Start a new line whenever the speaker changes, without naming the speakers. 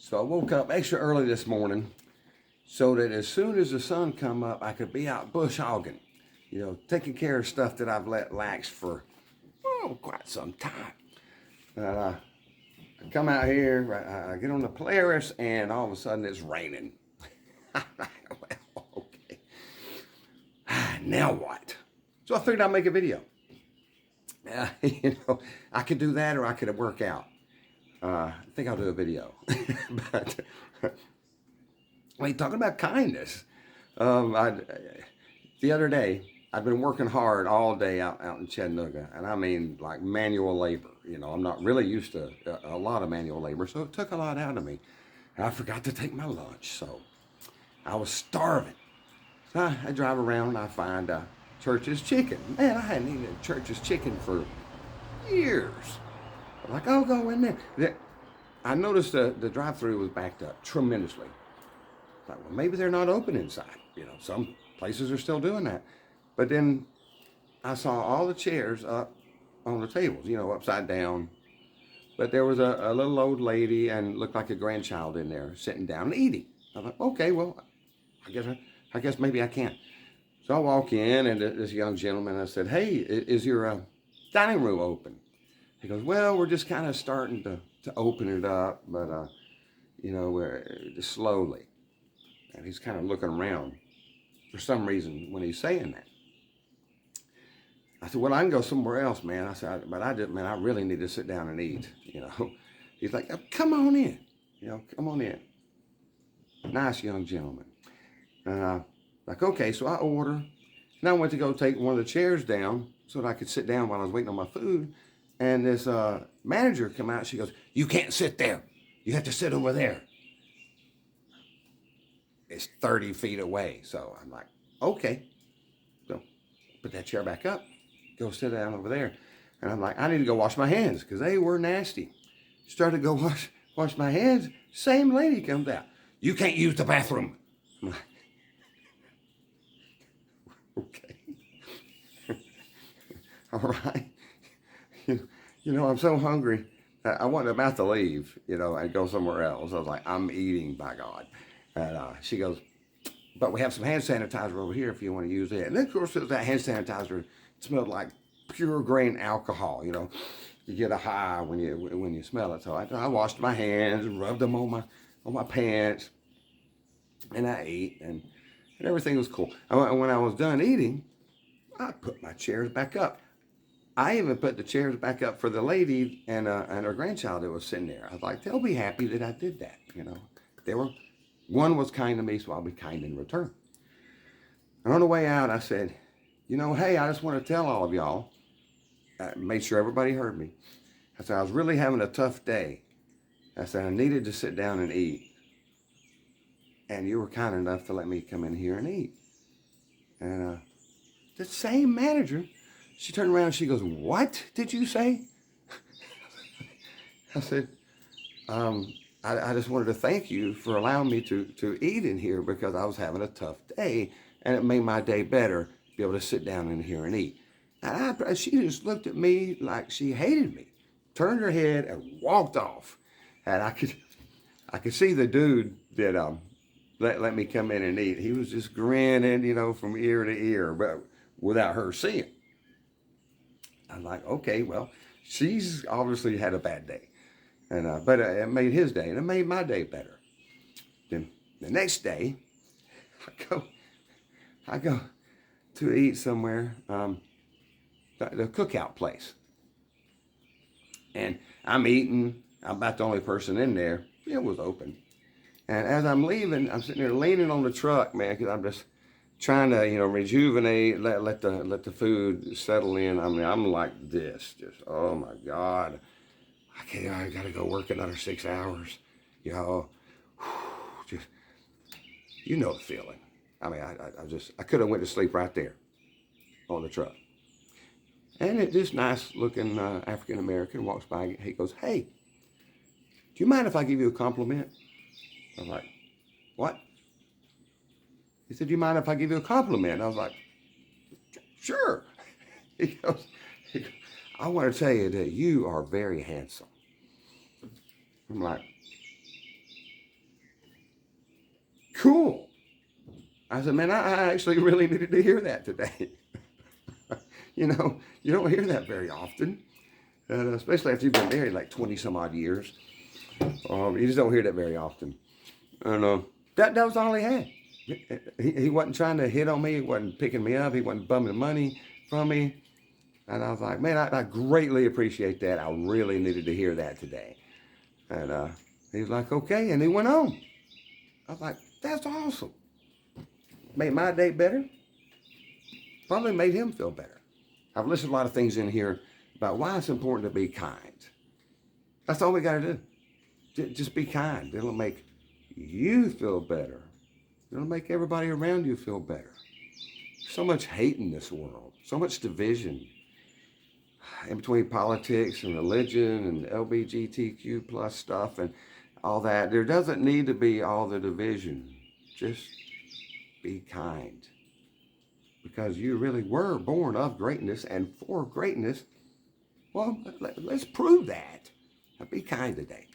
So I woke up extra early this morning so that as soon as the sun come up, I could be out bush hogging, taking care of stuff that I've let lax for quite some time. I come out here, I get on the Polaris, and all of a sudden it's raining. Well, okay. Now what? So I figured I'd make a video. I could do that or I could work out. I think I'll do a video. But talking about kindness. The other day, I've been working hard all day out in Chattanooga, and I mean like manual labor. I'm not really used to a lot of manual labor, so it took a lot out of me. And I forgot to take my lunch, so I was starving. So I drive around and I find Church's Chicken. Man, I hadn't eaten Church's Chicken for years. I'm like, I'll go in there. I noticed the drive-thru was backed up tremendously. Like, well, maybe they're not open inside. Some places are still doing that. But then I saw all the chairs up on the tables, upside down. But there was a little old lady and looked like a grandchild in there sitting down and eating. I thought, okay, well, I guess maybe I can. So I walk in, and this young gentleman, I said, hey, is your dining room open? He goes, well, we're just kind of starting to open it up, but, we're just slowly. And he's kind of looking around for some reason when he's saying that. I said, well, I can go somewhere else, man. I said, but I really need to sit down and eat, He's like, oh, come on in, come on in. Nice young gentleman. Like, okay, so I order. And I went to go take one of the chairs down so that I could sit down while I was waiting on my food. And this manager come out. She goes, you can't sit there. You have to sit over there. It's 30 feet away. So I'm like, okay. So put that chair back up. Go sit down over there. And I'm like, I need to go wash my hands because they were nasty. Started to go wash my hands. Same lady comes out. You can't use the bathroom. I'm like, okay. All right. I'm so hungry. I wasn't about to leave, and go somewhere else. I was like, I'm eating, by God. And she goes, but we have some hand sanitizer over here if you want to use it. And then, of course, that hand sanitizer smelled like pure grain alcohol. You get a high when you smell it. So I washed my hands and rubbed them on my pants, and I ate, and everything was cool. And when I was done eating, I put my chairs back up. I even put the chairs back up for the lady and her grandchild that was sitting there. I was like, they'll be happy that I did that, One was kind to me, so I'll be kind in return. And on the way out, I said, hey, I just want to tell all of y'all, made sure everybody heard me. I said, I was really having a tough day. I said, I needed to sit down and eat. And you were kind enough to let me come in here and eat. And the same manager, she turned around and she goes, what did you say? I said, I just wanted to thank you for allowing me to eat in here because I was having a tough day, and it made my day better to be able to sit down in here and eat. And she just looked at me like she hated me, turned her head and walked off. And I could see the dude that let me come in and eat. He was just grinning, from ear to ear, but without her seeing. I'm like, okay, well, she's obviously had a bad day. And but it made his day, and it made my day better. Then the next day, I go to eat somewhere, the cookout place. And I'm eating. I'm about the only person in there. It was open. And as I'm leaving, I'm sitting there leaning on the truck, man, because I'm just trying to, rejuvenate, let the food settle in. I mean, I'm like this, just, oh my God. I gotta go work another 6 hours. Just, the feeling. I mean, I could have went to sleep right there on the truck. And this nice looking African American walks by. He goes, hey, do you mind if I give you a compliment? I'm like, what? He said, do you mind if I give you a compliment? I was like, sure. He goes, I want to tell you that you are very handsome. I'm like, I said, man, I actually really needed to hear that today. You know, you don't hear that very often, and especially after you've been married like 20 some odd years. You just don't hear that very often. And that was all he had. He wasn't trying to hit on me. He wasn't picking me up. He wasn't bumming money from me. And I was like, man, I greatly appreciate that. I really needed to hear that today. And he was like, okay. And he went on. I was like, that's awesome. Made my day better. Probably made him feel better. I've listed a lot of things in here about why it's important to be kind. That's all we got to do. Just be kind. It'll make you feel better. It'll make everybody around you feel better. So much hate in this world. So much division in between politics and religion and LGBTQ plus stuff and all that. There doesn't need to be all the division. Just be kind. Because you really were born of greatness and for greatness. Well, let's prove that. Be kind today.